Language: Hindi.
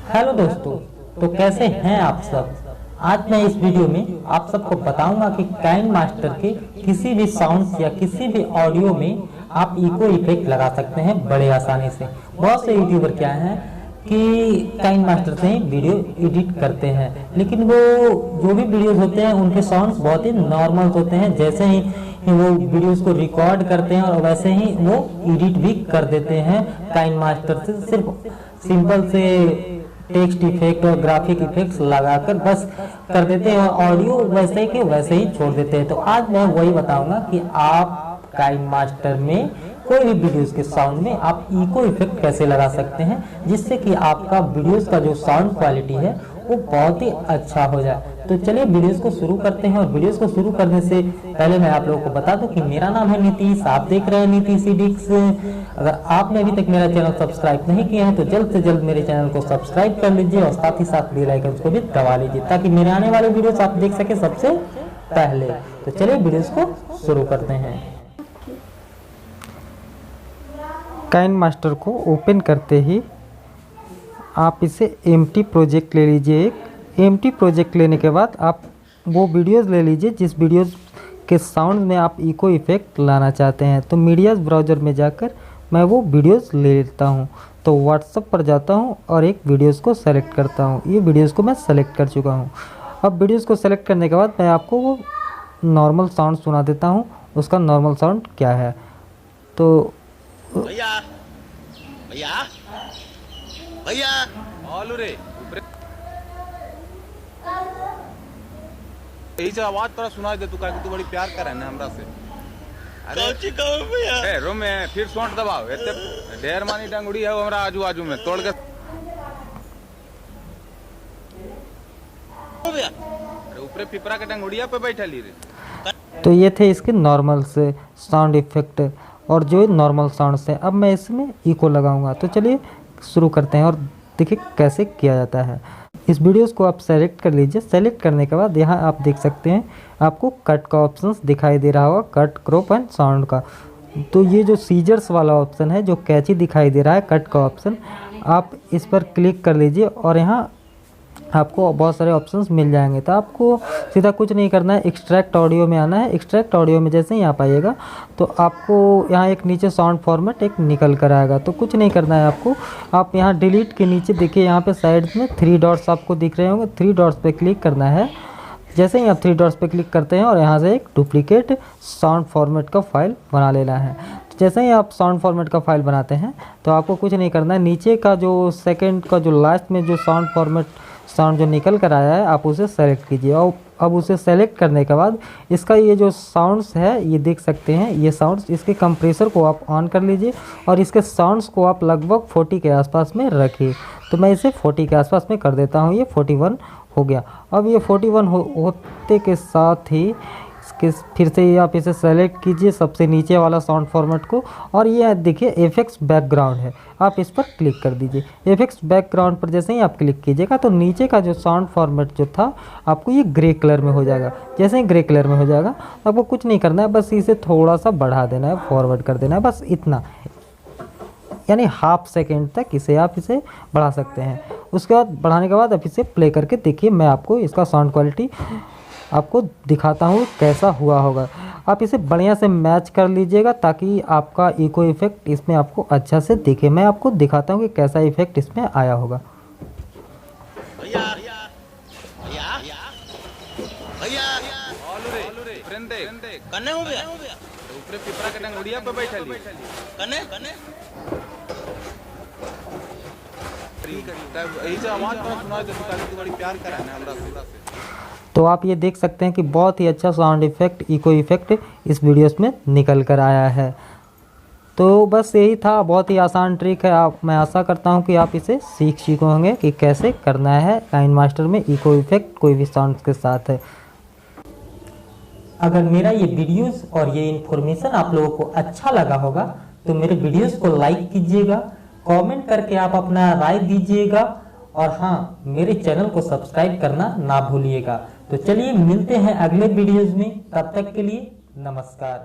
हेलो दोस्तों, तो कैसे हैं आप सब। आज मैं इस वीडियो में आप सबको बताऊंगा कि काइनमास्टर के किसी भी साउंड या किसी भी ऑडियो में आप इको इफेक्ट लगा सकते हैं बड़े आसानी से। बहुत से यूट्यूबर क्या हैं कि काइनमास्टर से ही वीडियो एडिट करते हैं, लेकिन वो जो भी वीडियोस होते हैं उनके साउंड्स बहुत ही नॉर्मल होते हैं। जैसे ही वो वीडियोस को रिकॉर्ड करते हैं और वैसे ही वो एडिट भी कर देते हैं काइनमास्टर से, सिर्फ सिंपल से टेक्स्ट इफेक्ट और ग्राफिक इफेक्ट्स लगाकर बस कर देते हैं और ऑडियो वैसे के वैसे ही छोड़ देते हैं। तो आज मैं वही बताऊंगा कि आप काइनमास्टर में कोई भी वीडियोस के साउंड में आप इको इफेक्ट कैसे लगा सकते हैं, जिससे कि आपका वीडियोस का जो साउंड क्वालिटी है वो बहुत ही अच्छा हो जाए। तो चलिए वीडियोस को शुरू करते हैं। और वीडियोस को शुरू करने से पहले मैं आप लोगों को बता दूं कि मेरा नाम है नीतीश, आप देख रहे हैं नीतीश एडिट्स। अगर आपने अभी तक मेरा चैनल सब्सक्राइब नहीं किया है तो जल्द से जल्द मेरे चैनल को सब्सक्राइब कर लीजिए और साथ ही साथ बेल आइकन को भी दबा लीजिए ताकि मेरे आने वाले वीडियोस आप देख सके सबसे पहले। तो चलिए वीडियोस को शुरू करते हैं। काइनमास्टर को ओपन करते ही आप इसे एम्प्टी प्रोजेक्ट ले लीजिए। एक एम्प्टी प्रोजेक्ट लेने के बाद आप वो वीडियोस ले लीजिए जिस वीडियोस के साउंड में आप इको इफेक्ट लाना चाहते हैं। तो मीडियाज़ ब्राउज़र में जाकर मैं वो वीडियोस ले लेता हूँ। तो व्हाट्सएप पर जाता हूँ और एक वीडियोस को सेलेक्ट करता हूँ। ये वीडियोस को मैं सेलेक्ट कर चुका हूँ। अब वीडियोस को सेलेक्ट करने के बाद मैं आपको वो नॉर्मल साउंड सुना देता हूँ, उसका नॉर्मल साउंड क्या है। तो भैया भैया भैया आलू रे यही से आवाज थोड़ा सुनाई दे तू का तू बड़ी प्यार कर है ना हमरा से। अरे भैया ए रो में फिर सोंट दबाओ एते ढेर मानी डंगुड़ी है हमरा आजू आजू में तोड़ के भैया। अरे ऊपर पिपरा के डंगुड़िया पे बैठली रे। तो ये थे इसके नॉर्मल से साउंड इफेक्ट और जो नॉर्मल साउंड्स हैं। अब मैं इसमें इको लगाऊंगा। तो चलिए शुरू करते हैं और देखिए कैसे किया जाता है। इस वीडियोस को आप सेलेक्ट कर लीजिए। सेलेक्ट करने के बाद यहाँ आप देख सकते हैं आपको कट का ऑप्शंस दिखाई दे रहा होगा, कट, क्रॉप एंड साउंड का। तो ये जो सीजर्स वाला ऑप्शन है, जो कैची दिखाई दे रहा है, कट का ऑप्शन, आप इस पर क्लिक कर लीजिए और यहाँ आपको बहुत सारे ऑप्शंस मिल जाएंगे। तो आपको सीधा कुछ नहीं करना है, एक्सट्रैक्ट ऑडियो में आना है। एक्सट्रैक्ट ऑडियो में जैसे ही आप आइएगा तो आपको यहाँ एक नीचे साउंड फॉर्मेट एक निकल कर आएगा। तो कुछ नहीं करना है आपको, आप यहाँ डिलीट के नीचे देखिए यहाँ पे साइड में 3 डॉट्स आपको दिख रहे होंगे, 3 डॉट्स पे क्लिक करना है। जैसे ही आप 3 डॉट्स पे क्लिक करते हैं और यहाँ से एक डुप्लीकेट साउंड फॉर्मेट का फाइल बना लेना है। जैसे ही आप साउंड फॉर्मेट का फाइल बनाते हैं तो आपको कुछ नहीं करना है, नीचे का जो सेकेंड का जो लास्ट में जो साउंड फॉर्मेट साउंड जो निकल कर आया है आप उसे सेलेक्ट कीजिए। और अब उसे सेलेक्ट करने के बाद इसका ये जो साउंड्स है ये देख सकते हैं, ये साउंड्स, इसके कंप्रेसर को आप ऑन कर लीजिए और इसके साउंड्स को आप लगभग 40 के आसपास में रखिए। तो मैं इसे 40 के आसपास में कर देता हूँ। ये 41 हो गया। अब ये 41 होते के साथ ही फिर से आप इसे सेलेक्ट कीजिए सबसे नीचे वाला साउंड फॉर्मेट को और ये देखिए इफेक्ट्स बैकग्राउंड है, आप इस पर क्लिक कर दीजिए। इफेक्ट्स बैकग्राउंड पर जैसे ही आप क्लिक कीजिएगा तो नीचे का जो साउंड फॉर्मेट जो था आपको ये ग्रे कलर में हो जाएगा। जैसे ही ग्रे कलर में हो जाएगा तो आपको कुछ नहीं करना है, बस इसे थोड़ा सा बढ़ा देना है, फॉरवर्ड कर देना है, बस इतना, यानी हाफ सेकेंड तक इसे आप इसे बढ़ा सकते हैं। उसके बाद बढ़ाने के बाद आप इसे प्ले करके देखिए, मैं आपको इसका साउंड क्वालिटी आपको दिखाता हूँ कैसा हुआ होगा। आप इसे बढ़िया से मैच कर लीजिएगा ताकि आपका इको इफेक्ट इसमें आपको अच्छा से दिखे। मैं आपको दिखाता हूँ कि कैसा इफेक्ट इसमें आया होगा। भैया भैया भैया आलू रे फ्रेंडे कने हो भैया ऊपर पिपरा के डंगुड़िया पे बैठली कने कने यही से आवाज थोड़ा सुनाई दे तू बड़ी प्यार कर है ना हमरा से। तो आप ये देख सकते हैं कि बहुत ही अच्छा साउंड इफेक्ट, इको इफेक्ट इस वीडियोस में निकल कर आया है। तो बस यही था, बहुत ही आसान ट्रिक है। मैं आशा करता हूं कि आप इसे सीख चुके होंगे कि कैसे करना है काइनमास्टर में इको इफेक्ट कोई भी साउंड के साथ है। अगर मेरा ये वीडियोस और ये इन्फॉर्मेशन आप लोगों को अच्छा लगा होगा तो मेरे वीडियोस को लाइक कीजिएगा, कमेंट करके आप अपना राय दीजिएगा और हाँ, मेरे चैनल को सब्सक्राइब करना ना भूलिएगा। तो चलिए मिलते हैं अगले वीडियोस में, तब तक के लिए नमस्कार।